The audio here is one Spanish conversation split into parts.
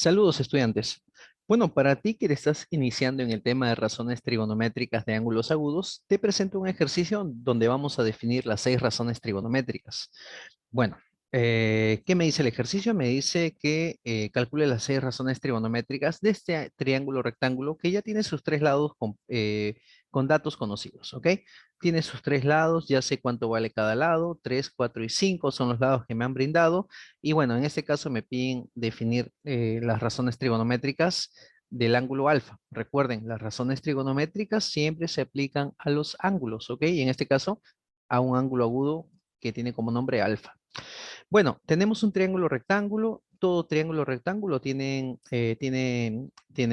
Saludos, estudiantes. Bueno, para ti que estás iniciando en el tema de razones trigonométricas de ángulos agudos, te presento un ejercicio donde vamos a definir las 6 razones trigonométricas. Bueno, ¿qué me dice el ejercicio? Me dice que calcule las 6 razones trigonométricas de este triángulo rectángulo que ya tiene sus 3 lados con datos conocidos, ¿ok? Tiene sus 3 lados, ya sé cuánto vale cada lado, 3, 4 y 5 son los lados que me han brindado. Y bueno, en este caso me piden definir las razones trigonométricas del ángulo alfa. Recuerden, las razones trigonométricas siempre se aplican a los ángulos, ¿ok? Y en este caso, a un ángulo agudo que tiene como nombre alfa. Bueno, tenemos un triángulo rectángulo. Todo triángulo rectángulo tiene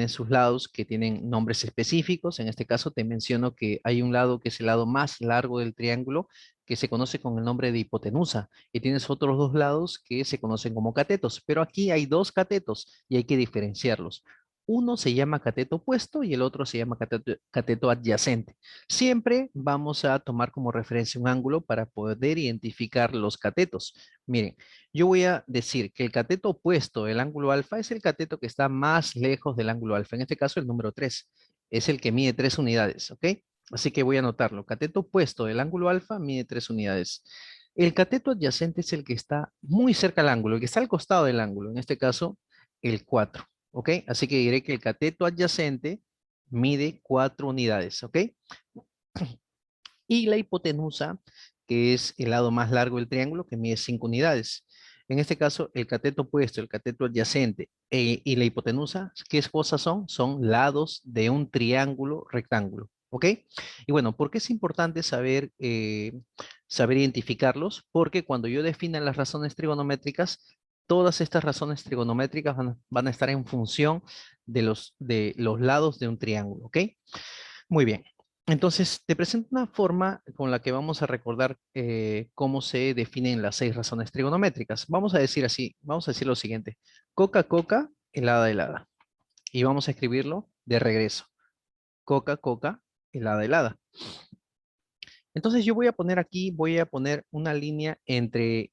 sus lados que tienen nombres específicos. En este caso te menciono que hay un lado que es el lado más largo del triángulo, que se conoce con el nombre de hipotenusa. Y tienes otros 2 lados que se conocen como catetos. Pero aquí hay 2 catetos y hay que diferenciarlos. Uno se llama cateto opuesto y el otro se llama cateto adyacente. Siempre vamos a tomar como referencia un ángulo para poder identificar los catetos. Miren, yo voy a decir que el cateto opuesto del ángulo alfa es el cateto que está más lejos del ángulo alfa. En este caso, el número 3 es el que mide 3 unidades, ¿ok? Así que voy a anotarlo. Cateto opuesto del ángulo alfa mide 3 unidades. El cateto adyacente es el que está muy cerca al ángulo, el que está al costado del ángulo. En este caso, el 4, ¿ok? Así que diré que el cateto adyacente mide 4 unidades, ¿ok? Y la hipotenusa, que es el lado más largo del triángulo, que mide 5 unidades. En este caso, el cateto opuesto, el cateto adyacente y la hipotenusa, ¿qué cosas son? Son lados de un triángulo rectángulo. ¿Ok? Y bueno, ¿por qué es importante saber identificarlos? Porque cuando yo defina las razones trigonométricas, todas estas razones trigonométricas van a estar en función de los lados de un triángulo. ¿Ok? Muy bien. Entonces, te presento una forma con la que vamos a recordar cómo se definen las 6 razones trigonométricas. Vamos a decir así, vamos a decir lo siguiente. Coca, coca, helada, helada. Y vamos a escribirlo de regreso. Coca, coca, helada, helada. Entonces yo voy a poner aquí, voy a poner una línea entre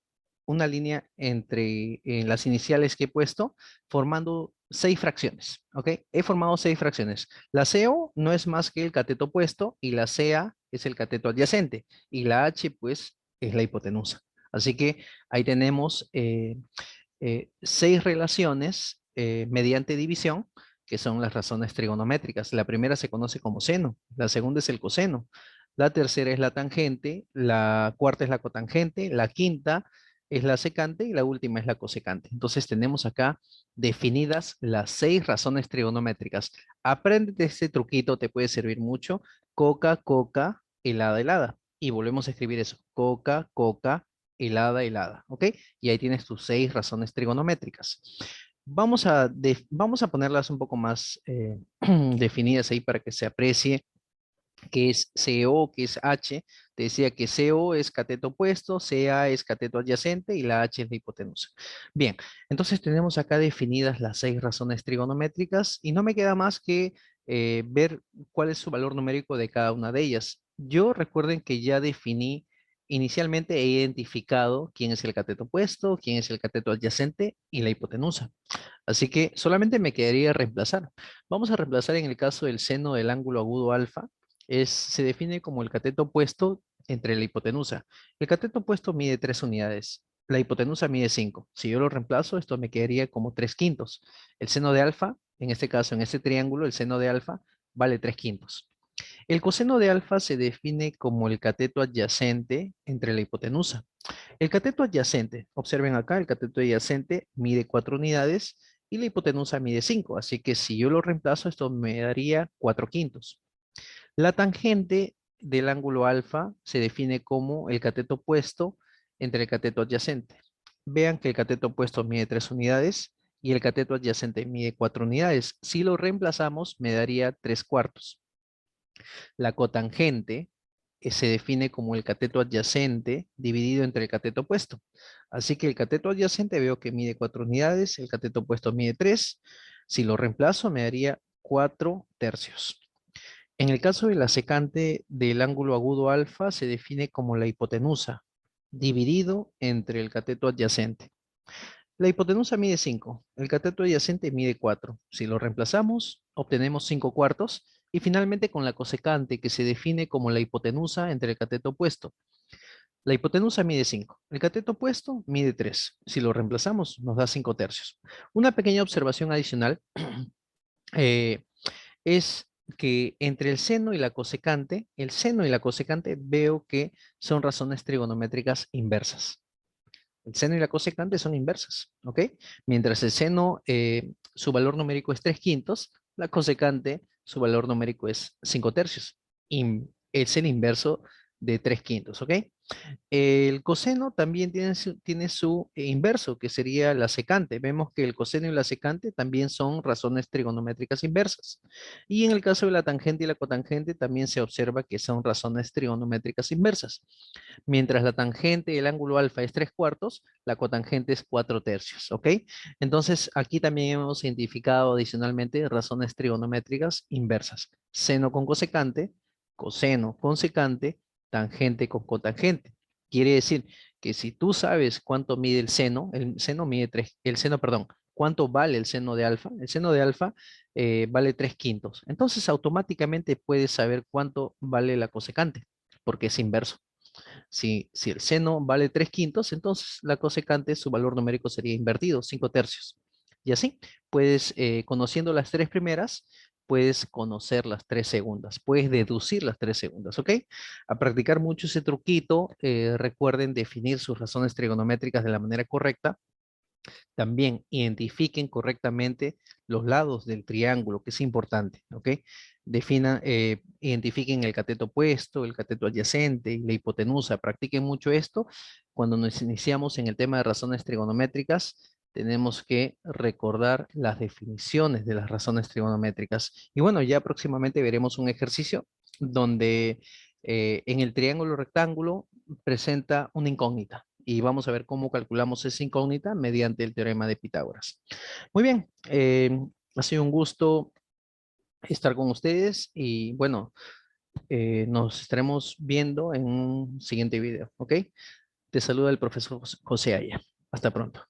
las iniciales que he puesto, formando 6 fracciones, ¿ok? He formado 6 fracciones. La CO no es más que el cateto opuesto y la CA es el cateto adyacente y la H, pues, es la hipotenusa. Así que ahí tenemos 6 relaciones mediante división, que son las razones trigonométricas. La primera se conoce como seno, la segunda es el coseno, la tercera es la tangente, la cuarta es la cotangente, la quinta es la secante y la última es la cosecante. Entonces tenemos acá definidas las 6 razones trigonométricas. Apréndete este truquito, te puede servir mucho. Coca, coca, helada, helada. Y volvemos a escribir eso. Coca, coca, helada, helada. ¿Ok? Y ahí tienes tus 6 razones trigonométricas. Vamos a ponerlas un poco más definidas ahí para que se aprecie qué es CO, qué es H. Te decía que CO es cateto opuesto, CA es cateto adyacente y la H es la hipotenusa. Bien, entonces tenemos acá definidas las 6 razones trigonométricas y no me queda más que ver cuál es su valor numérico de cada una de ellas. Yo recuerden que ya definí, inicialmente he identificado quién es el cateto opuesto, quién es el cateto adyacente y la hipotenusa. Así que solamente me quedaría reemplazar. Vamos a reemplazar en el caso del seno del ángulo agudo alfa. Se define como el cateto opuesto entre la hipotenusa. El cateto opuesto mide 3 unidades. La hipotenusa mide 5. Si yo lo reemplazo, esto me quedaría como 3 quintos. El seno de alfa, en este caso, en este triángulo, el seno de alfa vale 3 quintos. El coseno de alfa se define como el cateto adyacente entre la hipotenusa. El cateto adyacente, observen acá, el cateto adyacente mide 4 unidades y la hipotenusa mide 5. Así que si yo lo reemplazo, esto me daría 4 quintos. La tangente del ángulo alfa se define como el cateto opuesto entre el cateto adyacente. Vean que el cateto opuesto mide 3 unidades y el cateto adyacente mide 4 unidades. Si lo reemplazamos, me daría 3 cuartos. La cotangente se define como el cateto adyacente dividido entre el cateto opuesto. Así que el cateto adyacente veo que mide 4 unidades, el cateto opuesto mide 3. Si lo reemplazo, me daría 4 tercios. En el caso de la secante del ángulo agudo alfa, se define como la hipotenusa, dividido entre el cateto adyacente. La hipotenusa mide 5, el cateto adyacente mide 4. Si lo reemplazamos, obtenemos 5 cuartos. Y finalmente con la cosecante, que se define como la hipotenusa entre el cateto opuesto. La hipotenusa mide 5, el cateto opuesto mide 3. Si lo reemplazamos, nos da 5 tercios. Una pequeña observación adicional eh, es que entre el seno y la cosecante, el seno y la cosecante veo que son razones trigonométricas inversas. El seno y la cosecante son inversas, ¿ok? Mientras el seno, su valor numérico es 3 quintos, la cosecante, su valor numérico es 5 tercios. Es el inverso de 3 quintos, ¿ok? El coseno también tiene su inverso, que sería la secante. Vemos que el coseno y la secante también son razones trigonométricas inversas. Y en el caso de la tangente y la cotangente también se observa que son razones trigonométricas inversas. Mientras la tangente del ángulo alfa es 3 cuartos, la cotangente es 4 tercios, ¿ok? Entonces aquí también hemos identificado adicionalmente razones trigonométricas inversas. Seno con cosecante, coseno con secante, tangente con cotangente. Quiere decir que si tú sabes cuánto mide el seno mide 3, el seno, perdón, cuánto vale el seno de alfa vale 3 quintos. Entonces automáticamente puedes saber cuánto vale la cosecante, porque es inverso. Si el seno vale 3 quintos, entonces la cosecante, su valor numérico sería invertido, 5 tercios. Y así, puedes, conociendo las tres primeras, puedes conocer las tres segundas, puedes deducir las tres segundas, ¿ok? A practicar mucho ese truquito, recuerden definir sus razones trigonométricas de la manera correcta. También identifiquen correctamente los lados del triángulo, que es importante, ¿ok? Identifiquen el cateto opuesto, el cateto adyacente y la hipotenusa. Practiquen mucho esto. Cuando nos iniciamos en el tema de razones trigonométricas, tenemos que recordar las definiciones de las razones trigonométricas. Y bueno, ya próximamente veremos un ejercicio donde en el triángulo rectángulo presenta una incógnita y vamos a ver cómo calculamos esa incógnita mediante el teorema de Pitágoras. Muy bien, ha sido un gusto estar con ustedes y bueno, nos estaremos viendo en un siguiente video, ¿ok? Te saluda el profesor José Aya. Hasta pronto.